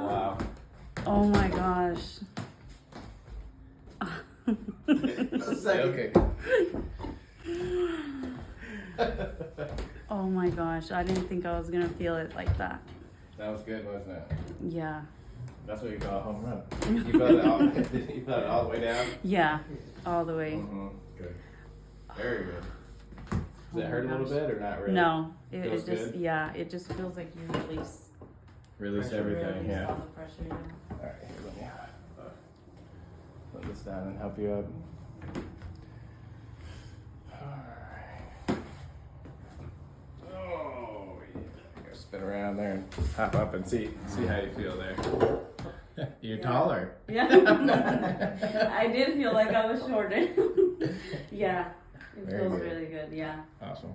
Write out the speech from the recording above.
Wow. Oh my gosh. Okay. Oh my gosh, I didn't think I was gonna feel it like that. That was good, wasn't it? Yeah. That's what you call a home run. You felt it all. You felt it all the way down. Yeah, all the way. Mm-hmm. Good. Very good. Oh Does it hurt a my little gosh. bit or not really? No, it Feels just good? yeah, it just feels like you release Release everything. release Yeah. all the pressure. Yeah. All right. Here, let me put this down and help you up. All right. Oh yeah. Go spin around there and hop up and see how you feel there. You're taller. Yeah. I did feel like I was shorter. Yeah. It Very feels good. really good. Yeah. Awesome.